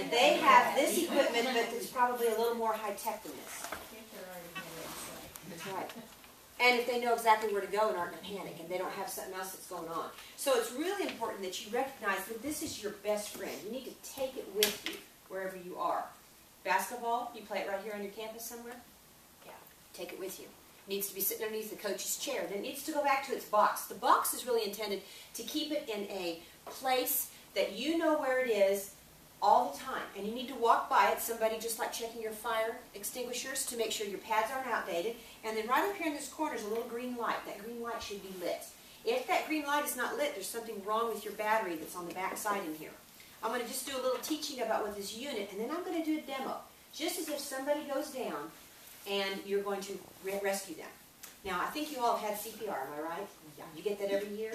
They have this equipment, but it's probably a little more high-tech than this. That's right. And if they know exactly where to go and aren't in a panic and they don't have something else that's going on. So it's really important that you recognize that this is your best friend. You need to take it with you wherever you are. Basketball, you play it right here on your campus somewhere? Yeah, take it with you. It needs to be sitting underneath the coach's chair. Then it needs to go back to its box. The box is really intended to keep it in a place that you know where it is all the time. And you need to walk by it, somebody just like checking your fire extinguishers to make sure your pads aren't outdated. And then right up here in this corner is a little green light. That green light should be lit. If that green light is not lit, there's something wrong with your battery that's on the back side in here. I'm going to just do a little teaching about what this unit, and then I'm going to do a demo. Just as if somebody goes down and you're going to rescue them. Now, I think you all have had CPR, am I right? Yeah. You get that every year?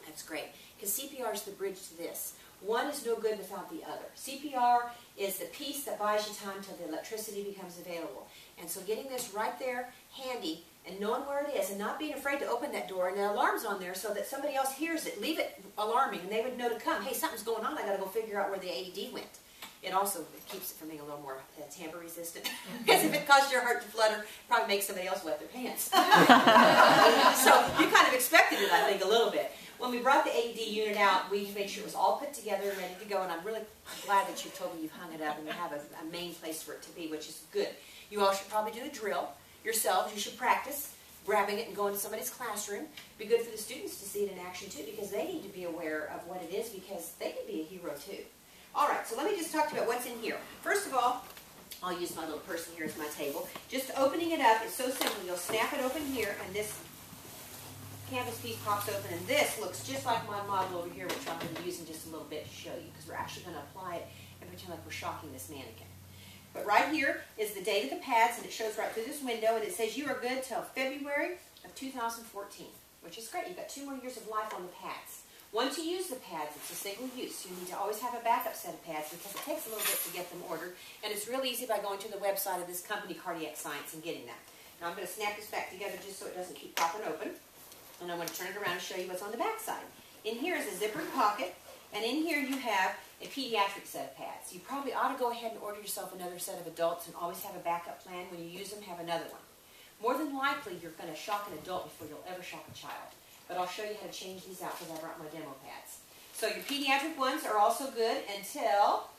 That's great. Because CPR is the bridge to this. One is no good without the other. CPR is the piece that buys you time until the electricity becomes available. And so getting this right there, handy, and knowing where it is, and not being afraid to open that door, and the alarm's on there so that somebody else hears it. Leave it alarming, and they would know to come. Hey, something's going on. I got to go figure out where the AED went. It also keeps it from being a little more tamper resistant. Because if it causes your heart to flutter, probably makes somebody else wet their pants. So you kind of expected it, I think, a little bit. When we brought the AED unit out, we made sure it was all put together and ready to go, and I'm really glad that you've told me you've hung it up and you have a main place for it to be, which is good. You all should probably do a drill yourselves. You should practice grabbing it and going to somebody's classroom. It'd be good for the students to see it in action too, because they need to be aware of what it is, because they can be a hero too. All right, so let me just talk to you about what's in here. First of all, I'll use my little person here as my table. Just opening it up is so simple. You'll snap it open here, and this canvas piece pops open, and this looks just like my model over here, which I'm going to use in just a little bit to show you, because we're actually going to apply it and pretend like we're shocking this mannequin. But right here is the date of the pads, and it shows right through this window, and it says you are good till February of 2014, which is great. You've got 2 more years of life on the pads. Once you use the pads, it's a single use. You need to always have a backup set of pads because it takes a little bit to get them ordered, and it's real easy by going to the website of this company, Cardiac Science, and getting that. Now I'm going to snap this back together just so it doesn't keep popping open, and I'm going to turn it around and show you what's on the back side. In here is a zippered pocket, and in here you have a pediatric set of pads. You probably ought to go ahead and order yourself another set of adults and always have a backup plan. When you use them, have another one. More than likely, you're going to shock an adult before you'll ever shock a child. But I'll show you how to change these out because I brought my demo pads. So your pediatric ones are also good until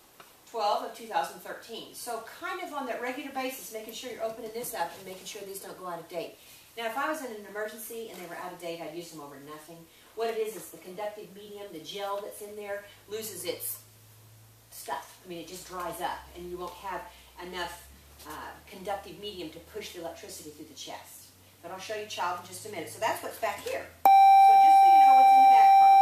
12 of 2013. So kind of on that regular basis, making sure you're opening this up and making sure these don't go out of date. Now, if I was in an emergency and they were out of date, I'd use them over nothing. What it is the conductive medium, the gel that's in there, loses its stuff. I mean, it just dries up, and you won't have enough conductive medium to push the electricity through the chest. But I'll show you child in just a minute. So that's what's back here. So just so you know what's in the back part.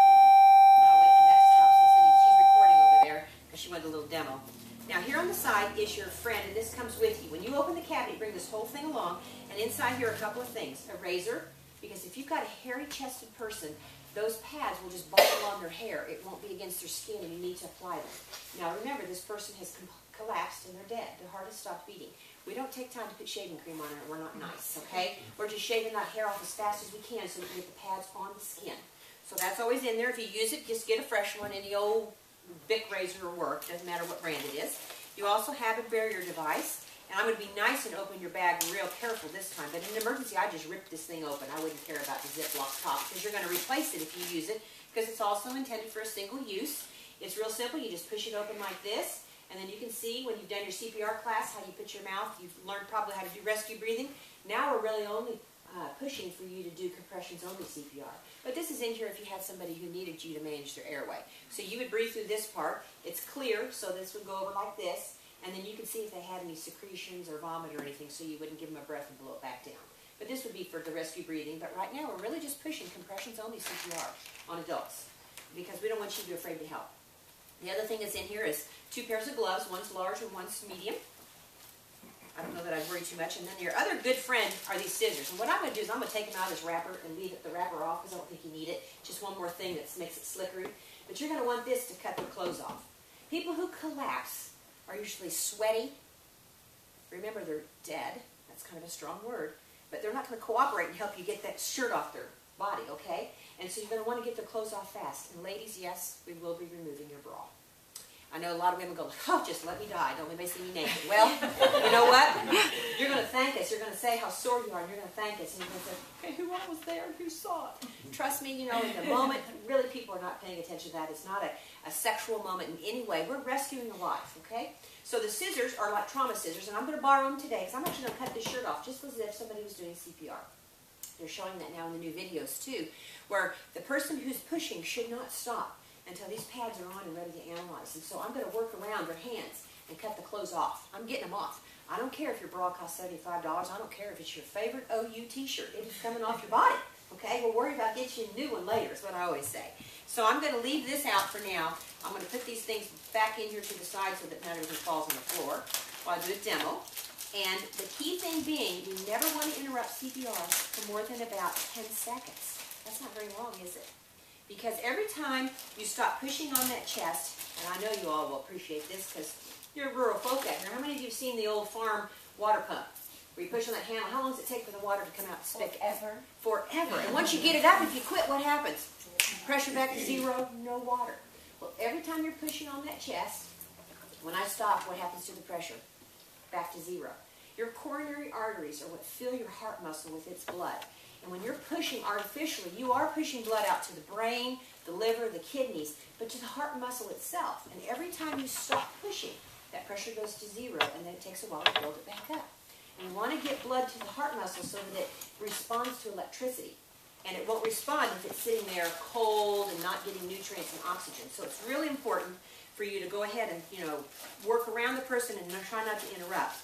I'll wait for that to stop. So Cindy, she's recording over there because she wanted a little demo. Now here on the side is your friend, and this comes with you. When you open the cabinet, bring this whole thing along, and inside here are a couple of things. A razor, because if you've got a hairy-chested person, those pads will just ball along their hair. It won't be against their skin, and you need to apply them. Now remember, this person has collapsed and they're dead. Their heart has stopped beating. We don't take time to put shaving cream on it. We're not nice, okay? We're just shaving that hair off as fast as we can so we can get the pads on the skin. So that's always in there. If you use it, just get a fresh one. Any old Bic razor will work. Doesn't matter what brand it is. You also have a barrier device. And I'm going to be nice and open your bag real careful this time. But in an emergency, I just ripped this thing open. I wouldn't care about the Ziploc top because you're going to replace it if you use it because it's also intended for a single use. It's real simple. You just push it open like this. And then you can see when you've done your CPR class how you put your mouth. You've learned probably how to do rescue breathing. Now we're really only pushing for you to do compressions only CPR. But this is in here if you had somebody who needed you to manage their airway. So you would breathe through this part. It's clear, so this would go over like this. And then you can see if they had any secretions or vomit or anything so you wouldn't give them a breath and blow it back down. But this would be for the rescue breathing. But right now we're really just pushing compressions only CPR on adults because we don't want you to be afraid to help. The other thing that's in here is 2 pairs of gloves. One's large and one's medium. I don't know that I'd worry too much. And then your other good friend are these scissors. And what I'm going to do is I'm going to take them out of this wrapper and leave the wrapper off because I don't think you need it. Just one more thing that makes it slickery. But you're going to want this to cut their clothes off. People who collapse are usually sweaty. Remember, they're dead. That's kind of a strong word. But they're not going to cooperate and help you get that shirt off their body, okay? And so you're going to want to get their clothes off fast. And ladies, yes, we will be removing your bra. I know a lot of women go, oh, just let me die. Don't let me see me naked. Well, you know what? You're going to thank us. You're going to say how sore you are, and you're going to thank us. And you're going to say, okay, who all was there? Who saw it? Trust me, you know, in the moment, really people are not paying attention to that. It's not a sexual moment in any way. We're rescuing a life, okay? So the scissors are like trauma scissors, and I'm going to borrow them today because I'm actually going to cut this shirt off just as if somebody was doing CPR. They're showing that now in the new videos too, where the person who's pushing should not stop until these pads are on and ready to analyze. And so I'm going to work around their hands and cut the clothes off. I'm getting them off. I don't care if your bra costs $75. I don't care if it's your favorite OU t-shirt. It is coming off your body. Okay? We'll worry about getting you a new one later is what I always say. So I'm going to leave this out for now. I'm going to put these things back in here to the side so that none of everything falls on the floor while I do a demo. And the key thing being, you never want to interrupt CPR for more than about 10 seconds. That's not very long, is it? Because every time you stop pushing on that chest, and I know you all will appreciate this because you're rural folk out here. How many of you have seen the old farm water pump? Where you push on that handle, how long does it take for the water to come out the spigot? Forever. Forever. And once you get it up, if you quit, what happens? Pressure back to zero, no water. Well, every time you're pushing on that chest, when I stop, what happens to the pressure? Back to zero. Your coronary arteries are what fill your heart muscle with its blood. And when you're pushing artificially, you are pushing blood out to the brain, the liver, the kidneys, but to the heart muscle itself. And every time you stop pushing, that pressure goes to zero, and then it takes a while to build it back up. And you want to get blood to the heart muscle so that it responds to electricity. And it won't respond if it's sitting there cold and not getting nutrients and oxygen. So it's really important for you to go ahead and, you know, work around the person and try not to interrupt.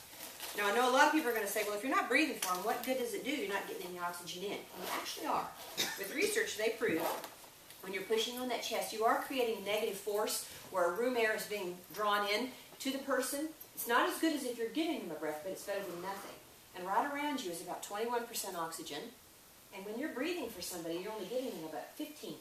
Now, I know a lot of people are going to say, well, if you're not breathing for them, what good does it do? You're not getting any oxygen in. And you actually are. With research, they prove when you're pushing on that chest, you are creating a negative force where room air is being drawn in to the person. It's not as good as if you're giving them a breath, but it's better than nothing. And right around you is about 21% oxygen. And when you're breathing for somebody, you're only giving them about 15%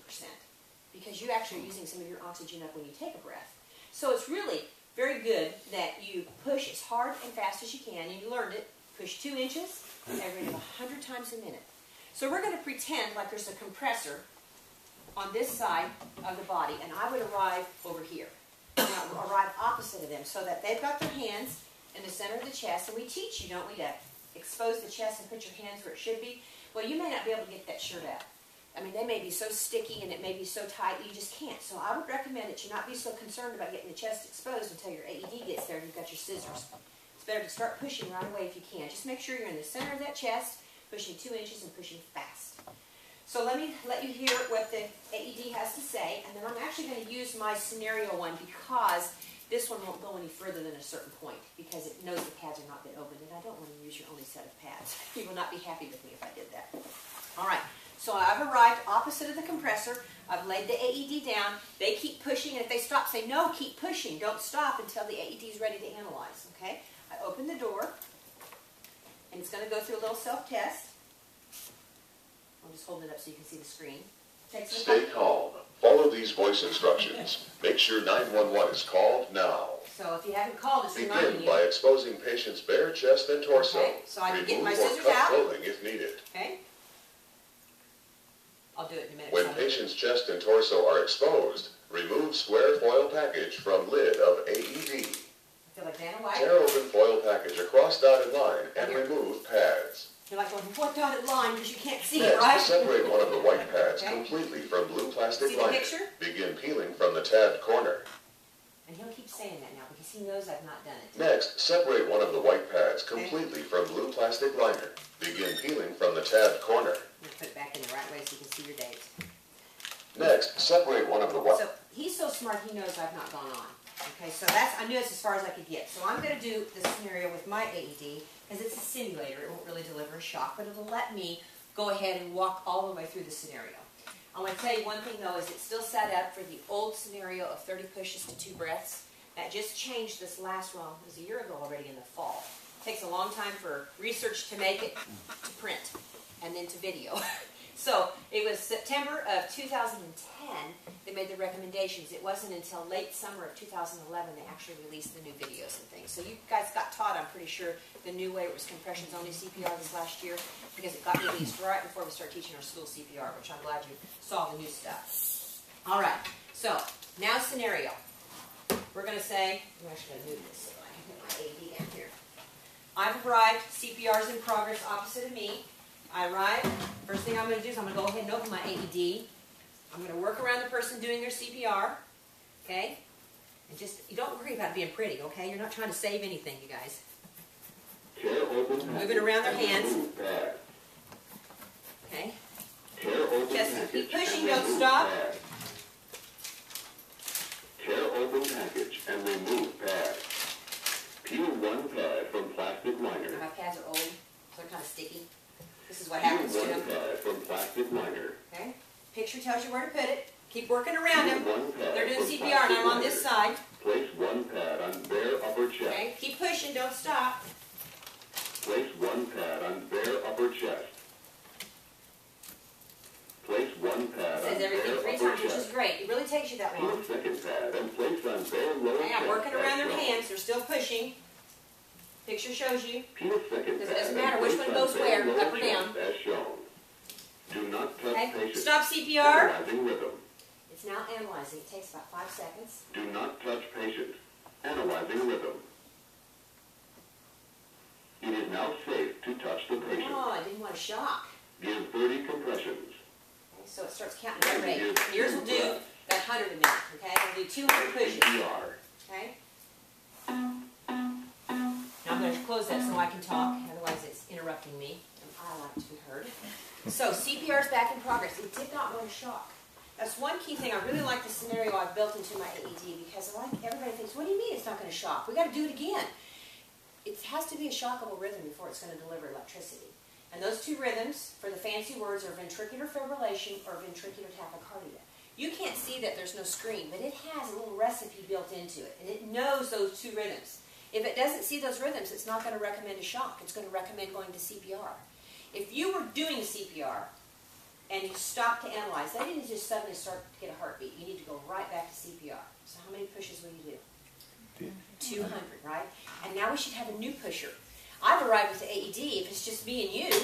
because you actually are using some of your oxygen up when you take a breath. So it's really very good that you push as hard and fast as you can, and you learned it. Push 2 inches every 100 times a minute. So we're going to pretend like there's a compressor on this side of the body, and I would arrive over here. And I would arrive opposite of them so that they've got their hands in the center of the chest, and we teach you, don't we, to expose the chest and put your hands where it should be. Well, you may not be able to get that shirt out. I mean, they may be so sticky and it may be so tight you just can't. So I would recommend that you not be so concerned about getting the chest exposed until your AED gets there and you've got your scissors. It's better to start pushing right away if you can. Just make sure you're in the center of that chest, pushing 2 inches and pushing fast. So let me let you hear what the AED has to say, and then I'm actually going to use my scenario one because this one won't go any further than a certain point because it knows the pads have not been opened, and I don't want to use your only set of pads. You will not be happy with me if I did that. All right. So I've arrived opposite of the compressor. I've laid the AED down. They keep pushing, and if they stop, say, no, keep pushing. Don't stop until the AED is ready to analyze, okay? I open the door, and it's going to go through a little self-test. I'll just hold it up so you can see the screen. Stay calm. Follow these voice instructions. Make sure 911 is called now. So if you haven't called, it's reminding Begin you. by exposing patient's bare chest and torso. Okay, so I can get my Remove or scissors cut out. clothing if needed. Okay? I'll do it in a minute. When so patient's chest and torso are exposed, remove square foil package from lid of AED. I feel like Vanna White. Tear open foil package across dotted line and Here. remove pads. You're like, well, what dotted line? Because you can't see it, Next, right? separate one of the white pads Okay. completely from blue plastic See the liner. picture? Begin peeling from the tabbed corner. And he'll keep saying that now because he knows I've not done it. Next, separate one of the white pads Okay. completely from blue plastic liner. Begin peeling from the tabbed corner. I'm going to put it back in the right way so you can see your dates. Next, separate one of the white... So he's so smart he knows I've not gone on. Okay, so that's, I knew it's as far as I could get. So I'm going to do the scenario with my AED because it's a simulator. It won't really deliver a shock, but it'll let me go ahead and walk all the way through the scenario. I want to tell you one thing though, is it's still set up for the old scenario of 30 pushes to 2 breaths. That just changed this last one. It was a year ago already in the fall. It takes a long time for research to make it to print and then to video. So it was September of 2010 they made the recommendations. It wasn't until late summer of 2011 they actually released the new videos and things. So you guys got taught, I'm pretty sure, the new way it was compressions only CPR this last year because it got released right before we started teaching our school CPR, which I'm glad you saw the new stuff. All right, so now scenario. we're going to say, I'm actually going to move this so I can put my AED down here. I've arrived. CPR is in progress opposite of me. I arrive. First thing I'm going to do is I'm going to go ahead and open my AED. I'm going to work around the person doing their CPR. Okay? And just, you don't worry about being pretty, okay? You're not trying to save anything, you guys. Moving around their hands. Okay? Just keep pushing, don't stop. Tear open package and remove pad. Peel one pad from plastic liner. My pads are old, so they're kind of sticky. This is what happens to them. Peel one pad from plastic liner. Okay? Picture tells you where to put it. Keep working around them. They're doing CPR and I'm on this side. Place one pad on their upper chest. Okay? Keep pushing, don't stop. Place one pad on their upper chest. Place one pad It says everything 3 times, which is great. It really takes you that long. Peel second pad and place on their lower Okay, I'm chest working around their as shown. hands. They're still pushing. Picture shows you. Peel second Because pad it doesn't and matter which place one on goes their where, lower up or down. chest as shown. Do not touch Okay? patient. Stop CPR. Analyzing rhythm. It's now analyzing. It takes about 5 seconds. Do not touch patient. Analyzing rhythm. It is now safe to touch the patient. Oh, I didn't want to shock. Give 30 compressions. Okay, so it starts counting that rate. Yours will do about 100 a minute. Okay? We'll do 200 pushes. CPR. Okay? Now I'm going to close that so I can talk. Otherwise it's interrupting me. And I like to be heard. So CPR is back in progress. It did not want to shock. That's one key thing. I really like the scenario I've built into my AED because I like everybody thinks, what do you mean it's not going to shock? We got to do it again. It has to be a shockable rhythm before it's going to deliver electricity. And those 2 rhythms, for the fancy words, are ventricular fibrillation or ventricular tachycardia. You can't see that there's no screen, but it has a little recipe built into it, and it knows those 2 rhythms. If it doesn't see those rhythms, it's not going to recommend a shock. It's going to recommend going to CPR. If you were doing CPR and you stop to analyze, that didn't just suddenly start to get a heartbeat. You need to go right back to CPR. So how many pushes will you do? 200, right? And now we should have a new pusher. I've arrived with the AED. If it's just me and you,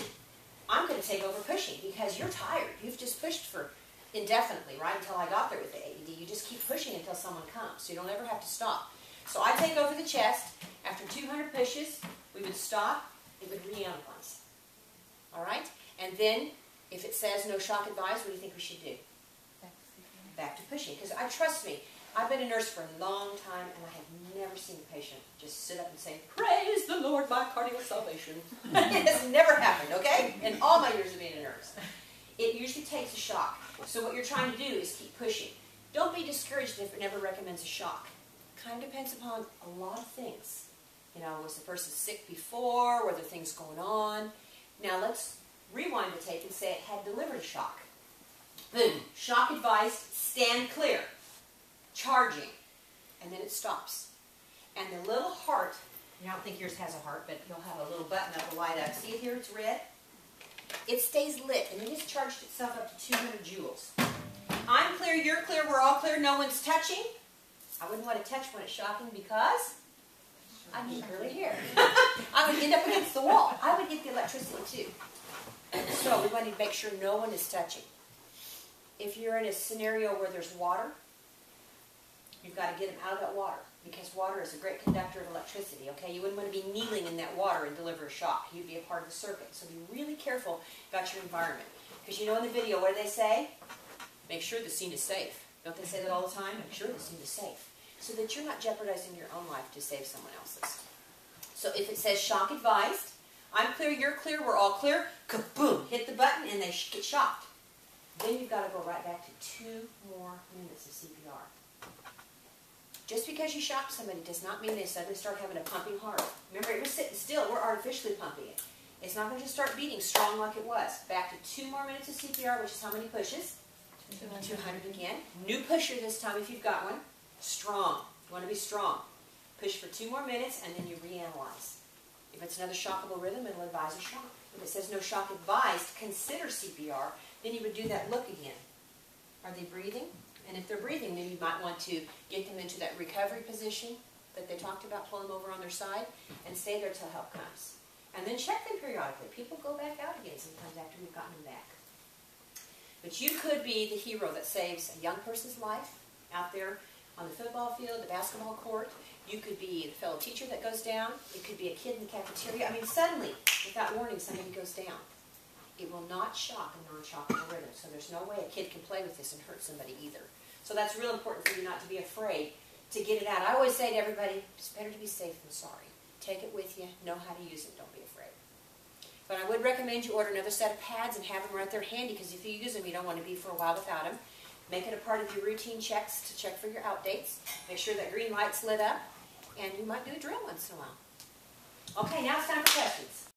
I'm going to take over pushing because you're tired. You've just pushed for indefinitely, right, until I got there with the AED. You just keep pushing until someone comes, so you don't ever have to stop. So I take over the chest. After 200 pushes, we would stop. It would reanalyze. All right? And then, if it says no shock advised, what do you think we should do? Back to pushing. Because trust me, I've been a nurse for a long time, and I have never seen a patient just sit up and say, "Praise the Lord, my cardiac salvation." It has never happened, okay? In all my years of being a nurse. It usually takes a shock. So what you're trying to do is keep pushing. Don't be discouraged if it never recommends a shock. It kind of depends upon a lot of things. You know, was the person sick before? Were there things going on? Now let's rewind the tape and say it had delivered a shock. Boom. Shock advised, stand clear. Charging. And then it stops. And the little heart, I don't think yours has a heart, but you'll have a little button that will light up. See it here? It's red. It stays lit, and it has charged itself up to 200 joules. I'm clear, you're clear, we're all clear, no one's touching. I wouldn't want to touch when it's shocking because I'd get curly hair. I would end up against the wall. I would get the electricity too. So we want to make sure no one is touching. If you're in a scenario where there's water, you've got to get them out of that water because water is a great conductor of electricity, okay? You wouldn't want to be kneeling in that water and deliver a shock. You'd be a part of the circuit. So be really careful about your environment. Because you know in the video, what do they say? Make sure the scene is safe. Don't they say that all the time? Make sure the scene is safe. So that you're not jeopardizing your own life to save someone else's. So if it says shock advised, I'm clear, you're clear, we're all clear, kaboom, hit the button and they get shocked. Then you've got to go right back to 2 more minutes of CPR. Just because you shock somebody does not mean they suddenly start having a pumping heart. Remember, it was sitting still. We're artificially pumping it. It's not going to just start beating strong like it was. Back to 2 more minutes of CPR, which is how many pushes? 200 again. New pusher this time if you've got one. Strong. You want to be strong. Push for 2 more minutes, and then you reanalyze. If it's another shockable rhythm, it'll advise a shock. If it says no shock advised, consider CPR, then you would do that look again. Are they breathing? And if they're breathing, then you might want to get them into that recovery position that they talked about, pull them over on their side, and stay there till help comes. And then check them periodically. People go back out again sometimes after we've gotten them back. But you could be the hero that saves a young person's life out there on the football field, the basketball court. You could be the fellow teacher that goes down. It could be a kid in the cafeteria. I mean, suddenly, without warning, somebody goes down. It will not shock a non-shockable rhythm. So there's no way a kid can play with this and hurt somebody either. So that's real important for you not to be afraid to get it out. I always say to everybody, it's better to be safe than sorry. Take it with you. Know how to use it. Don't be afraid. But I would recommend you order another set of pads and have them right there handy, because if you use them, you don't want to be for a while without them. Make it a part of your routine checks to check for your outdates. Make sure that green light's lit up, and you might do a drill once in a while. Okay, now it's time for questions.